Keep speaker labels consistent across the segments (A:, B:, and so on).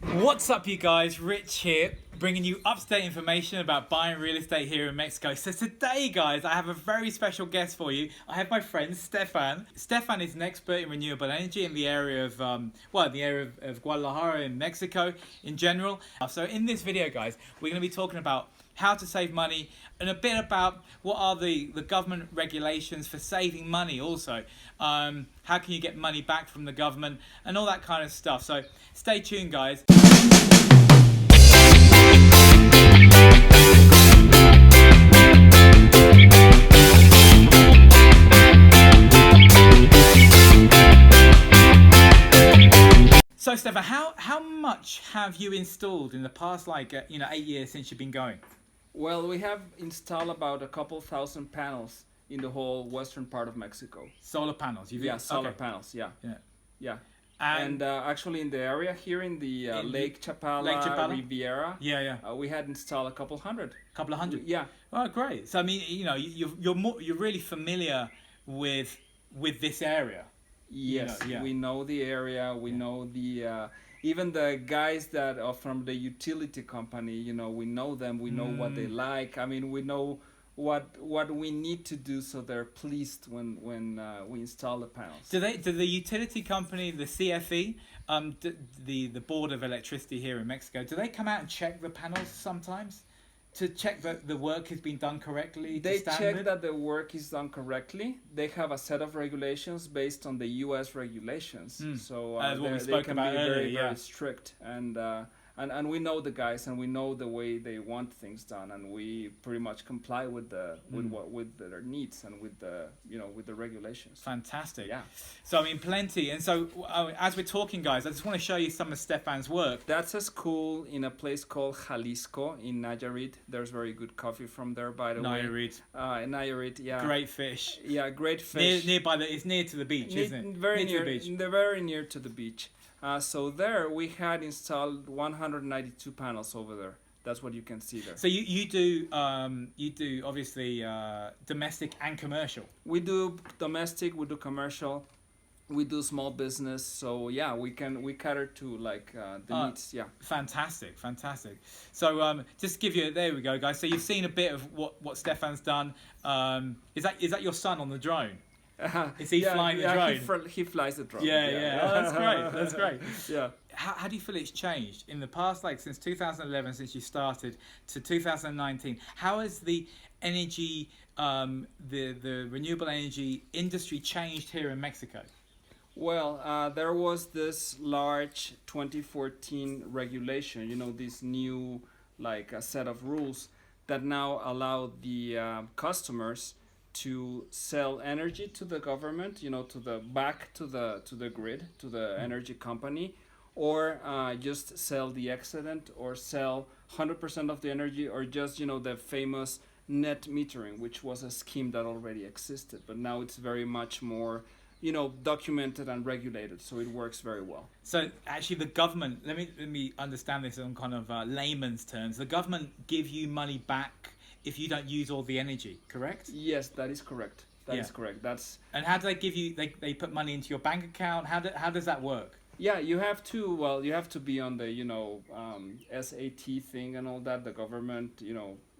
A: What's up, you guys? Rich here, bringing you up-to-date information about buying real estate here in Mexico. So today, guys, I have a very special guest for you. I have my friend Stefan. Stefan is an expert in renewable energy in the area of, of Guadalajara in Mexico in general. So in this video, guys, we're going to be talking about how to save money and a bit about what are the government regulations for saving money also. How can you get money back from the government and all that kind of stuff. So stay tuned, guys. So Stefan, how much have you installed in the past 8 years since you've been going?
B: Well, we have installed about a couple thousand panels in the whole western part of Mexico.
A: Solar panels?
B: Solar panels, yeah.
A: And
B: actually in the area here in the Lake Chapala, Riviera, we had installed a couple hundred.
A: Couple of hundred?
B: Yeah.
A: Oh, great. So I mean, you're really familiar with this area.
B: Yes, we know the area. We know the even the guys that are from the utility company. We know them. We know what they like. I mean, we know what we need to do so they're pleased when we install the panels.
A: Do the utility company, the CFE, the Board of Electricity here in Mexico, do they come out and check the panels sometimes to check that the work has been done correctly?
B: They check that the work is done correctly. They have a set of regulations based on the U.S. regulations. So they can be very strict, and we know the guys, and we know the way they want things done, and we pretty much comply with with their needs and with the regulations.
A: Fantastic.
B: Yeah.
A: So I mean, plenty. And so as we're talking, guys, I just want to show you some of Stefan's work.
B: That's a school in a place called Jalisco in Nayarit. There's very good coffee from there, by the way. Nayarit, yeah.
A: Great fish.
B: Yeah, great fish.
A: It's near to the beach, isn't it?
B: Very
A: near to the beach.
B: They're very near to the beach. So there we had installed 192 panels over there. That's what you can see there.
A: So you do obviously domestic and commercial.
B: We do domestic, we do commercial, we do small business. So yeah, we cater to the needs. Yeah. Fantastic.
A: So just give you, there we go, guys. So you've seen a bit of what Stefan's done. Is that your son on the drone? Is he flying the drone?
B: He flies the drone.
A: Yeah. Oh, that's great.
B: Yeah.
A: How do you feel it's changed in the past, since 2011, since you started, to 2019? How has the energy, the renewable energy industry changed here in Mexico?
B: Well, there was this large 2014 regulation, this new a set of rules that now allow the customers to sell energy to the government, to the grid, to the energy company, or just sell the excedent, or sell 100% of the energy, or just the famous net metering, which was a scheme that already existed, but now it's very much more documented and regulated, so it works very well.
A: So actually the government, let me understand this in kind of layman's terms. The government give you money back if you don't use all the energy, correct?
B: Yes, that is correct. That is correct. And
A: how do they give you? They put money into your bank account. How does that work?
B: Yeah, you have to be on the SAT thing and all that. The government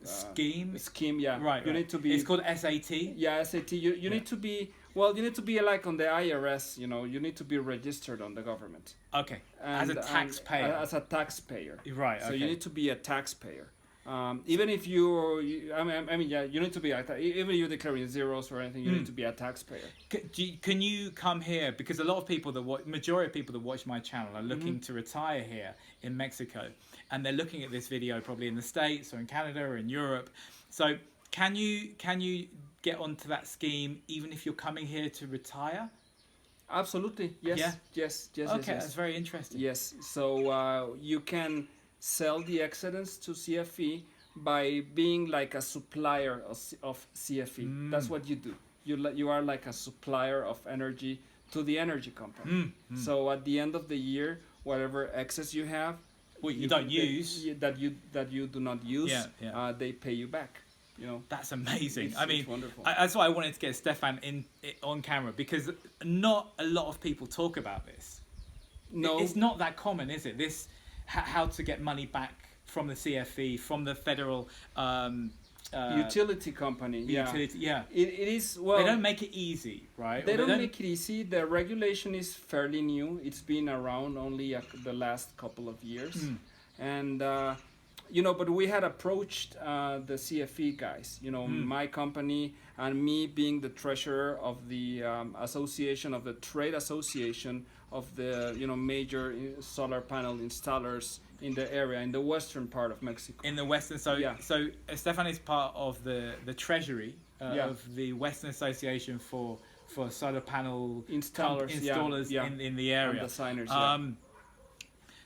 B: scheme. Yeah,
A: right.
B: You need to be.
A: It's called SAT.
B: Yeah, SAT. You need to be. Well, you need to be like on the IRS. You need to be registered on the government.
A: Okay. As a taxpayer.
B: As a taxpayer.
A: Right.
B: So you need to be a taxpayer. Even if you need to be even if you're declaring zeros or anything, you need to be a taxpayer.
A: Can you come here? Because a lot of people majority of people that watch my channel are looking to retire here in Mexico, and they're looking at this video probably in the States or in Canada or in Europe. So can you get onto that scheme even if you're coming here to retire?
B: Absolutely. Yes.
A: Yeah?
B: Yes.
A: Okay, that's very interesting.
B: Yes. So you can sell the excedents to CFE by being like a supplier of CFE. That's what you do. You are like a supplier of energy to the energy company. So at the end of the year, whatever excess you have,
A: you don't use,
B: that you do not use, they pay you back.
A: That's amazing.
B: It's wonderful.
A: That's why I wanted to get Stefan on camera, because not a lot of people talk about this.
B: No,
A: it's not that common, is it? how to get money back from the CFE, from the federal
B: utility company.
A: utility. Yeah,
B: It is, well,
A: they don't make it easy, right?
B: they
A: Or
B: don't make it easy. The regulation is fairly new. It's been around only the last couple of years. And but we had approached the CFE guys, my company and me being the treasurer of the association, of the trade association of the major solar panel installers in the area, in the western part of Mexico.
A: in the Western. So Stefan is part of the treasury of the Western Association for solar panel
B: Installers,
A: in the area.
B: And designers.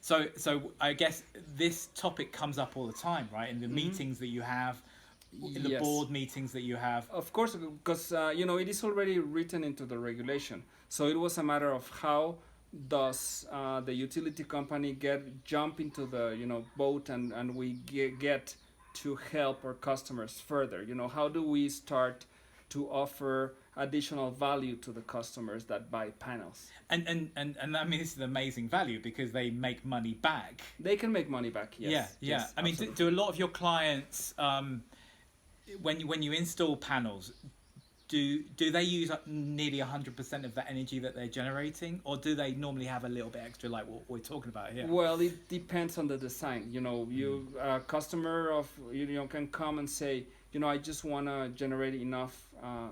A: So I guess this topic comes up all the time, right? In the meetings that you have, in the board meetings that you have.
B: Of course, because it is already written into the regulation. So it was a matter of how does the utility company jump into the boat and we get to help our customers further. How do we start to offer additional value to the customers that buy panels?
A: And I mean, this is amazing value because they make money back.
B: They can make money back. Yes.
A: Yeah.
B: Yes,
A: I mean, do a lot of your clients when you install panels, do they use nearly 100% of the energy that they're generating, or do they normally have a little bit extra, like what we're talking about here?
B: Well, it depends on the design. You a customer of can come and say, I just want to generate enough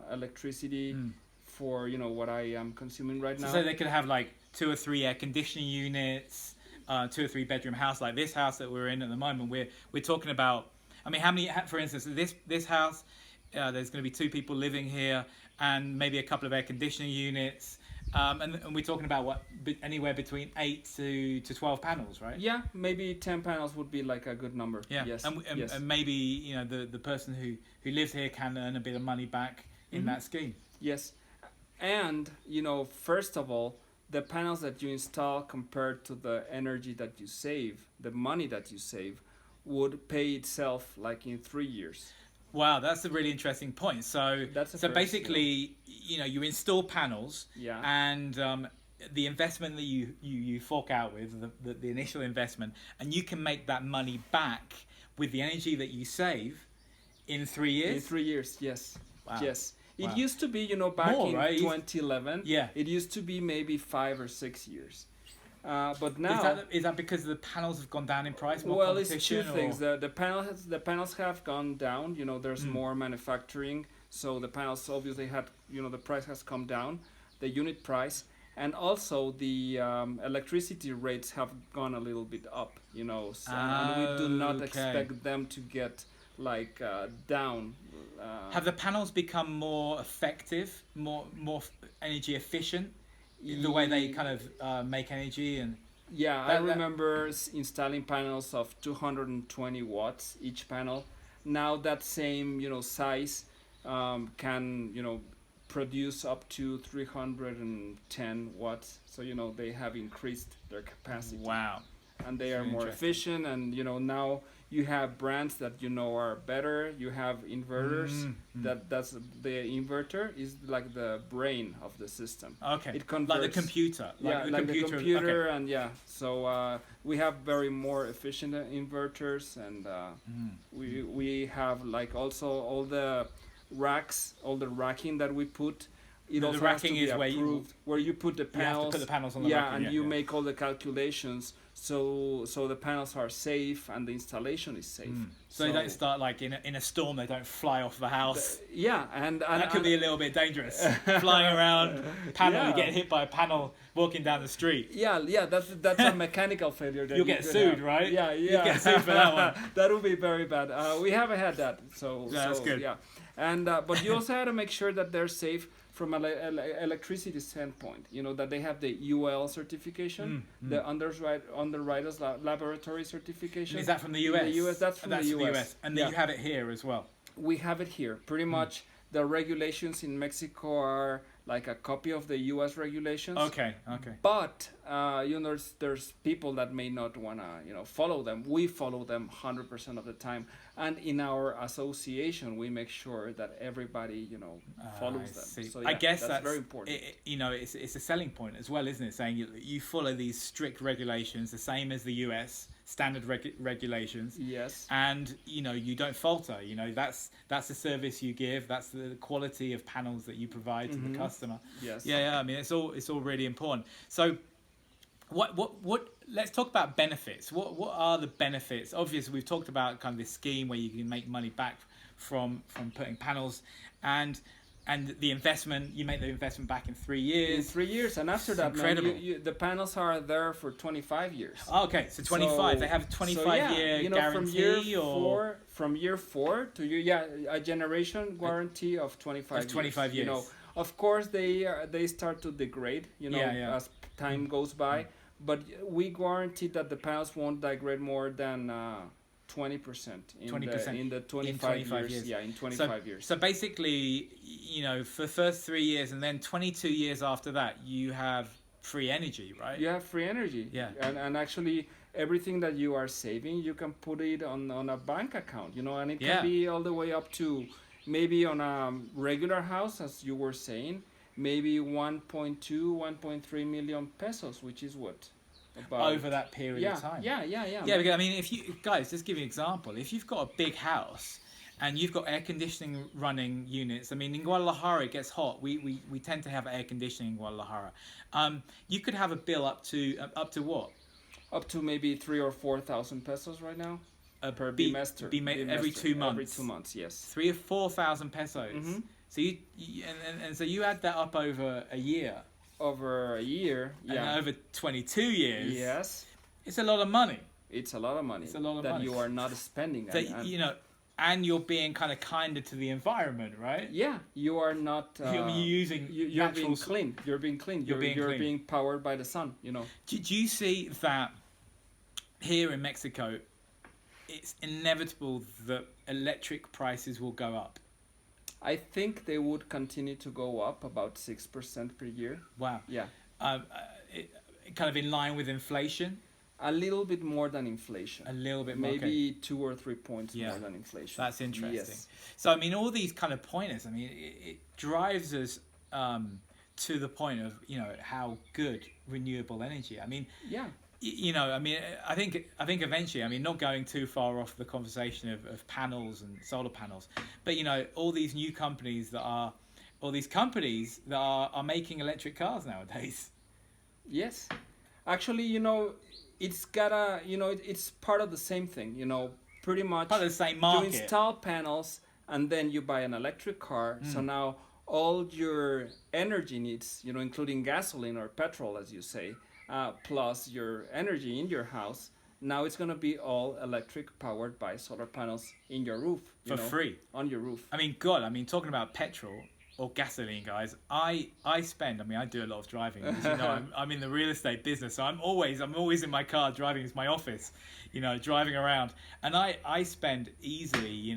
B: electricity for what I am consuming right now.
A: So they could have like 2 or 3 air conditioning units, 2 or 3 bedroom house, like this house that we're in at the moment. We're talking about. I mean, how many? For instance, this house. There's going to be 2 people living here, and maybe a couple of air conditioning units, and we're talking about anywhere between 8 to 12 panels, right?
B: Yeah, maybe 10 panels would be like a good number.
A: Yeah,
B: yes,
A: and maybe the person who lives here can earn a bit of money back in that scheme.
B: Yes, and first of all, the panels that you install compared to the energy that you save, the money that you save, would pay itself like in 3 years.
A: Wow, that's a really interesting point. So basically, you install panels, and the investment that you fork out with, the initial investment, and you can make that money back with the energy that you save in 3 years?
B: In 3 years, yes.
A: Wow.
B: Yes. It
A: Wow.
B: used to be, back
A: More,
B: in
A: right?
B: 2011, it used to be maybe 5 or 6 years. But now
A: is that because the panels have gone down in price? More
B: well, it's
A: competition,
B: 2 things. The panels have gone down. There's more manufacturing, so the panels obviously the price has come down, the unit price, and also the electricity rates have gone a little bit up. So, and we do not expect them to get down.
A: Have the panels become more effective, more energy efficient? The way they kind of make energy and
B: I remember installing panels of 220 watts each panel. Now that same size can produce up to 310 watts. So they have increased their capacity.
A: Wow.
B: And they are more efficient, and now you have brands that are better. You have inverters. That's the inverter is like the brain of the system.
A: Okay.
B: It converts,
A: like the computer.
B: The computer, and So we have very more efficient inverters, and we have also all the racks, all the racking that we put. It also has to be approved, where you put the panels.
A: You have to put the panels on the racking,
B: and you make all the calculations. So the panels are safe and the installation is safe.
A: So they don't start in a storm. They don't fly off the house.
B: And
A: that could be a little bit dangerous. Flying around, panel, you get hit by a panel walking down the street.
B: That's a mechanical failure.
A: You'll get sued, right?
B: You
A: get sued for that one.
B: That would be very bad. We haven't had that, so
A: that's good.
B: Yeah, and but you also have to make sure that they're safe from an electricity standpoint. That they have the UL certification, the Underwriters Laboratory certification.
A: And is that from the US?
B: The US, that's from the US.
A: And then you have it here as well.
B: We have it here. Pretty much the regulations in Mexico are like a copy of the US regulations.
A: Okay.
B: But there's people that may not want to follow them. We follow them 100% of the time, and in our association we make sure that everybody follows them. So
A: I guess
B: that's very important.
A: It's a selling point as well, isn't it? Saying you follow these strict regulations, the same as the US, standard regulations.
B: Yes.
A: And you don't falter. That's the service you give. That's the quality of panels that you provide to the customer.
B: Yes.
A: Yeah. I mean, it's all really important. So, what? Let's talk about benefits. What are the benefits? Obviously, we've talked about kind of this scheme where you can make money back from putting panels, and the investment, you make the investment back in 3 years.
B: In 3 years, and after that,
A: incredible.
B: Man, the panels are there for 25 years.
A: Oh, okay, so 25. They have a 25-year guarantee,
B: from year 4 to a generation guarantee of 25 years.
A: 25 years.
B: Of course, they start to degrade. As time goes by, but we guarantee that the panels won't degrade more than 20% in the 25 years. Yeah, in 25 years.
A: So basically, for the first 3 years, and then 22 years after that, you have free energy, right?
B: You have free energy.
A: Yeah.
B: And actually, everything that you are saving, you can put it on a bank account, and it can be all the way up to maybe on a regular house, as you were saying, maybe 1.3 million pesos, which is what?
A: Over that period of time.
B: Yeah.
A: Because I mean, if you guys, just give you an example. If you've got a big house and you've got air conditioning running units, I mean, in Guadalajara it gets hot. We tend to have air conditioning in Guadalajara. You could have a bill up to what?
B: Up to maybe 3,000 or 4,000 pesos right now per bimester.
A: Every 2 months.
B: Every 2 months, yes.
A: 3,000 or 4,000 pesos. Mm-hmm. So so you add that up over a year.
B: Over a year,
A: and over 22 years.
B: Yes,
A: it's a lot of money.
B: It's a lot of money.
A: It's a lot of
B: that
A: money
B: you are not spending.
A: And you're being kind of kinder to the environment, right?
B: Yeah, you are not.
A: You're using.
B: You're being clean. You're being clean. You're being powered by the sun.
A: Do you see that here in Mexico? It's inevitable that electric prices will go up.
B: I think they would continue to go up about 6% per year.
A: Wow.
B: Yeah.
A: Kind of in line with inflation.
B: A little bit more than inflation.
A: A little bit more.
B: Maybe 2 or 3 points more than inflation.
A: That's interesting.
B: Yes.
A: So I mean, all these kind of pointers. I mean, it drives us to the point of how good renewable energy. I mean.
B: Yeah.
A: I mean, I think eventually, I mean, not going too far off the conversation of panels and solar panels, but all these new companies that are making electric cars nowadays.
B: Yes, actually, it's gotta, it's part of the same thing. Pretty much
A: part of the same market.
B: You install panels and then you buy an electric car. So now all your energy needs, including gasoline or petrol, as you say. Plus your energy in your house, now it's going to be all electric, powered by solar panels in your roof.
A: For free.
B: On your roof.
A: I mean, talking about petrol or gasoline, guys, I do a lot of driving. As you know, I'm in the real estate business, so I'm always in my car driving. It's my office, driving around. And I spend easily,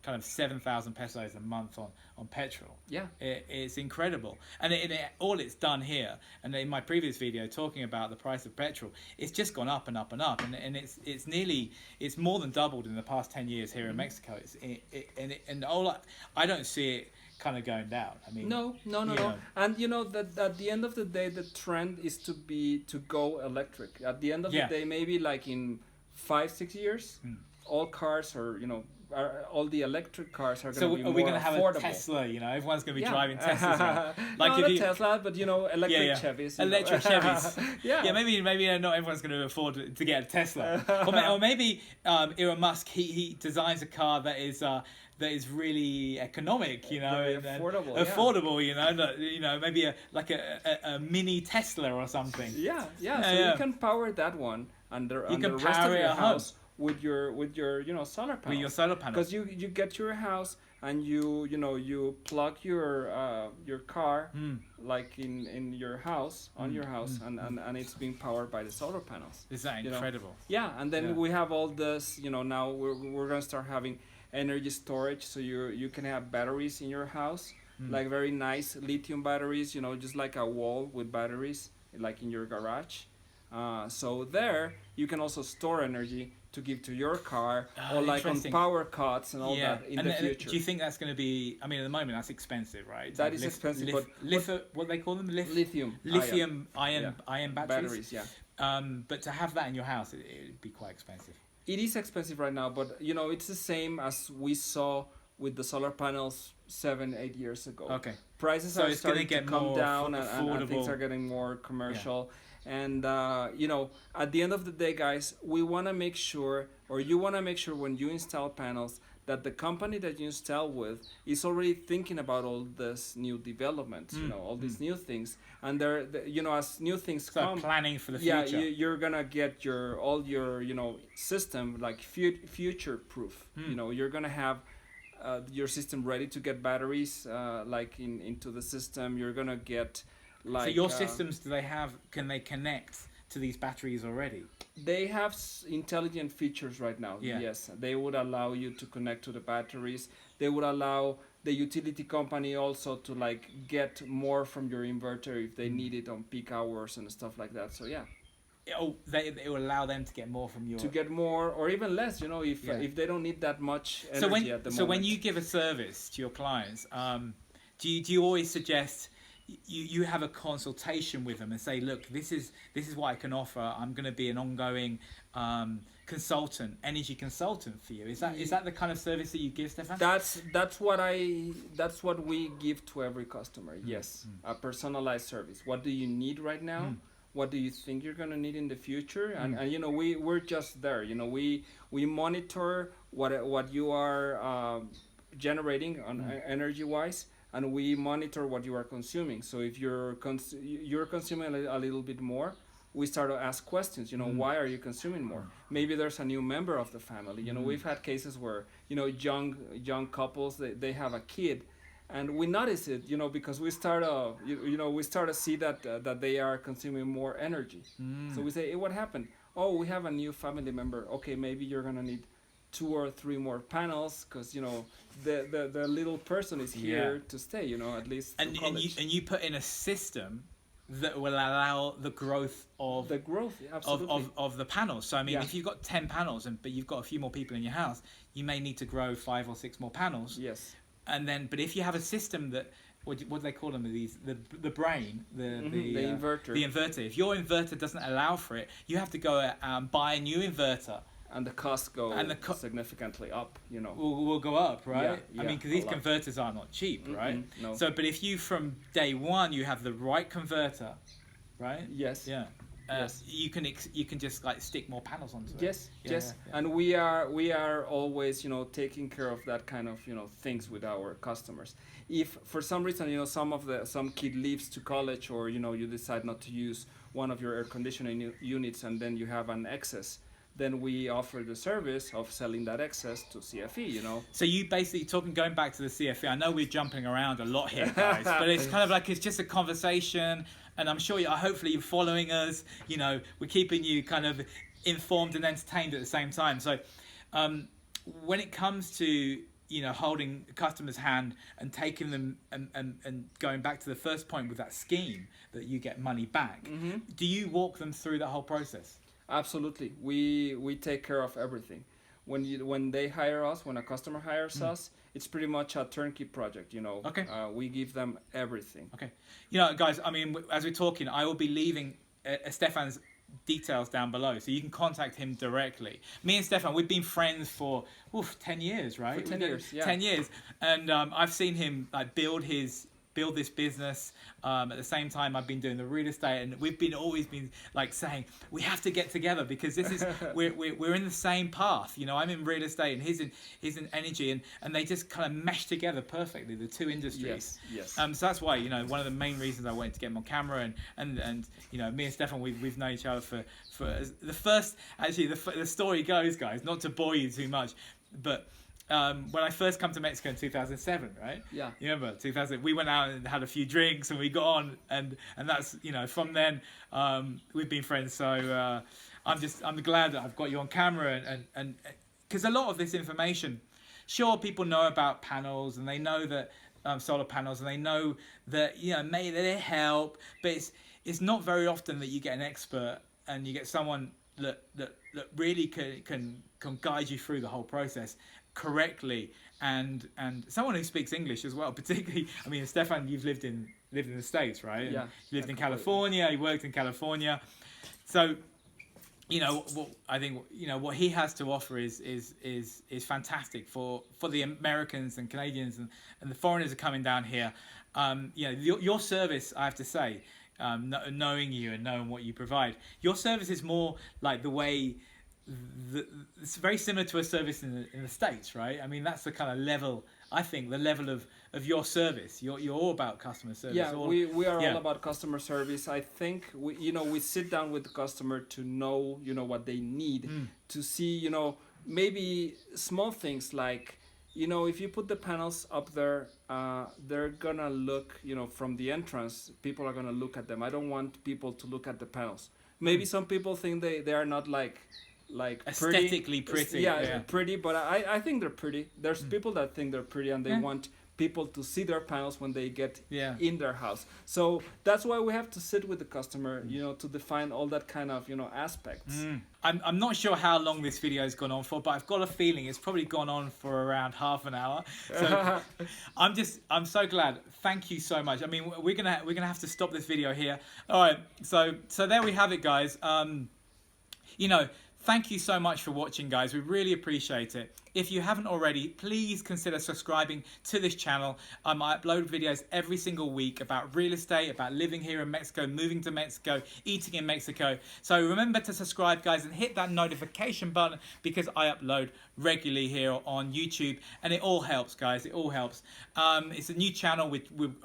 A: kind of 7,000 pesos a month on petrol. Yeah, it's incredible, and all it's done here, and in my previous video talking about the price of petrol, it's just gone up and up and up, and it's more than doubled in the past 10 years here in Mexico. I don't see it kind of going down. I mean,
B: no. And that at the end of the day, the trend is to go electric. At the end of the day, maybe like in 5-6 years, all cars are all the electric cars are going to be more affordable. So are we going to have a
A: Tesla? Everyone's going to be driving Teslas now.
B: Like not a Tesla, but electric Chevys.
A: Electric Chevys. Yeah, maybe not everyone's going to afford to get a Tesla. Or maybe Elon Musk he designs a car that is really economic,
B: very affordable.
A: Affordable, maybe a mini Tesla or something.
B: So you can power that one under the rest of your house. With your solar panels.
A: With your solar panels.
B: Because you get to your house and you plug your car like in your house on your house and it's being powered by the solar panels.
A: Is that incredible?
B: Yeah, and then we have all this. Now we're gonna start having energy storage, so you can have batteries in your house, like very nice lithium batteries. Just like a wall with batteries, like in your garage. So there you can also store energy to give to your car, or like on power cuts and all that in the future.
A: Do you think that's going to be? I mean, at the moment that's expensive, right?
B: That is expensive,
A: but what do they call them?
B: Lithium
A: ion batteries.
B: Yeah.
A: But to have that in your house, it'd be quite expensive.
B: It is expensive right now, but it's the same as we saw with the solar panels 7-8 years ago.
A: Okay.
B: Prices
A: So
B: are
A: it's gonna
B: starting to
A: get
B: come
A: more
B: down, and things
A: affordable.
B: are getting more commercial. And at the end of the day, guys, we want to make sure, or you want to make sure when you install panels, that the company that you install with is already thinking about all this new developments, all these new things, and as new things
A: So
B: come,
A: planning for the
B: yeah,
A: future.
B: you're gonna get all your system like future proof. You're gonna have your system ready to get batteries like into the system. You're gonna get like.
A: So your systems, can they connect to these batteries already?
B: They have intelligent features right now.
A: Yeah.
B: Yes, they would allow you to connect to the batteries. They would allow the utility company also to like get more from your inverter if they need it on peak hours and stuff like that. So yeah.
A: It will allow them to get more from your.
B: To get more or even less, if they don't need that much energy at the moment.
A: So when you give a service to your clients, do you always suggest you have a consultation with them and say, look, this is what I can offer. I'm going to be an ongoing energy consultant for you. Is that the kind of service that you give, Stefan?
B: That's what we give to every customer. Yes, a personalized service. What do you need right now? What do you think you're going to need in the future? And we're just there. We monitor what you are generating on energy wise, and we monitor what you are consuming. So if you're consuming a little bit more, we start to ask questions. Why are you consuming more? Maybe there's a new member of the family. We've had cases where young couples, they have a kid, and we notice it. Because we start to see that they are consuming more energy. So we say, hey, what happened? Oh, we have a new family member. Okay, maybe you're gonna need 2 or 3 more panels, because the little person is here to stay, at least
A: and you put in a system that will allow the growth of
B: absolutely.
A: of the panels. So I mean, if you've got 10 panels but you've got a few more people in your house, you may need to grow 5 or 6 more panels.
B: Yes.
A: And then, but if you have a system that what do they call them? The brain, the
B: inverter.
A: The inverter. If your inverter doesn't allow for it, you have to go buy a new inverter.
B: And the cost significantly up,
A: Will go up, right?
B: Yeah,
A: I mean, because these converters are not cheap, right?
B: No.
A: So, but if you from day one you have the right converter, right?
B: Yes.
A: Yeah.
B: Yes.
A: You can just like stick more panels onto it.
B: Yes.
A: Yeah.
B: And we are always taking care of that kind of things with our customers. If for some reason some kid leaves to college, or you decide not to use one of your air conditioning units, and then you have an excess, then we offer the service of selling that excess to CFE,
A: So you basically going back to the CFE, I know we're jumping around a lot here, guys, but it's kind of like, it's just a conversation, and I'm sure hopefully you're following us, we're keeping you kind of informed and entertained at the same time. So when it comes to, holding the customer's hand and taking them and going back to the first point with that scheme that you get money back, do you walk them through the whole process?
B: Absolutely. We take care of everything. When they hire us, when a customer hires us, it's pretty much a turnkey project,
A: Okay.
B: We give them everything.
A: Okay. Guys, I mean, as we're talking, I will be leaving Stefan's details down below, so you can contact him directly. Me and Stefan, we've been friends for 10 years, right?
B: For 10 years, yeah.
A: 10 years. And I've seen him like build this business. At the same time, I've been doing the real estate, and we've always been like saying we have to get together, because this is we're in the same path. I'm in real estate and he's in energy, and they just kind of mesh together perfectly, the two industries.
B: Yes.
A: So that's why one of the main reasons I wanted to get him on camera, and me and Stefan, we've known each other for the first. Actually, the story goes, guys, not to bore you too much, but. When I first come to Mexico in 2007, right?
B: Yeah.
A: You remember 2000? We went out and had a few drinks, and we got on, and that's from then we've been friends. So I'm glad that I've got you on camera, and because a lot of this information, sure, people know about panels, and they know that solar panels, and they know that maybe they help, but it's not very often that you get an expert and you get someone that that really can guide you through the whole process correctly, and someone who speaks English as well, particularly. I mean, Stefan, you've lived in the States, right?
B: Yeah.
A: You lived in California. You worked in California, so I think what he has to offer is fantastic for the Americans and Canadians and the foreigners are coming down here. Your service, I have to say, knowing you and knowing what you provide, your service is more like the way. It's very similar to a service in the States, right? I mean, that's the kind of level. I think the level of your service. You're all about customer service.
B: Yeah, we are all about customer service. I think we sit down with the customer to know what they need, to see maybe small things like if you put the panels up there, they're gonna look from the entrance. People are gonna look at them. I don't want people to look at the panels. Maybe some people think they are not like
A: aesthetically pretty.
B: Pretty, but I think they're pretty. There's people that think they're pretty and they want people to see their panels when they get in their house. So that's why we have to sit with the customer, to define all that kind of aspects.
A: I'm not sure how long this video has gone on for, but I've got a feeling it's probably gone on for around half an hour. So I'm so glad. Thank you so much. I mean, we're gonna have to stop this video here. All right. So there we have it, guys. Thank you so much for watching, guys. We really appreciate it. If you haven't already, please consider subscribing to this channel. I upload videos every single week about real estate, about living here in Mexico, moving to Mexico, eating in Mexico. So remember to subscribe, guys, and hit that notification button because I upload regularly here on YouTube, and it all helps, guys. It all helps. It's a new channel.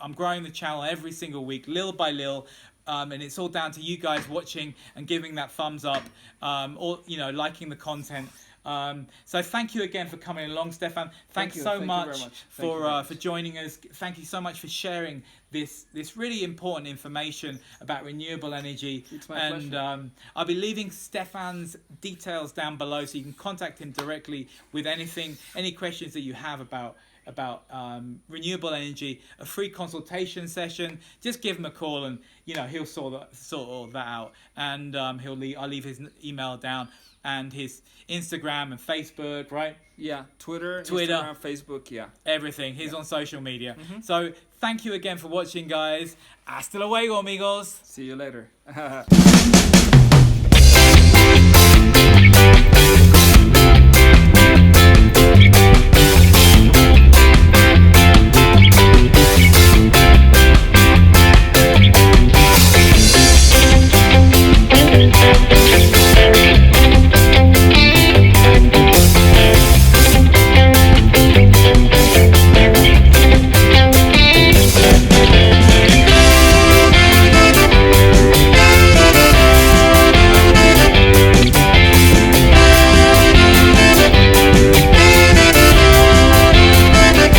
A: I'm growing the channel every single week, little by little. And it's all down to you guys watching and giving that thumbs up, or liking the content. So thank you again for coming along, Stefan. Thanks so much for joining us. Thank you so much for sharing this really important information about renewable energy.
B: It's my pleasure.
A: I'll be leaving Stefan's details down below so you can contact him directly with any questions that you have about renewable energy. A free consultation session. Just give him a call and he'll sort all that out, and I'll leave his email down and his Instagram and Facebook, right?
B: Yeah, Twitter, Instagram, Facebook,
A: everything. He's on social media. So thank you again for watching, guys. Hasta luego, amigos.
B: See you later.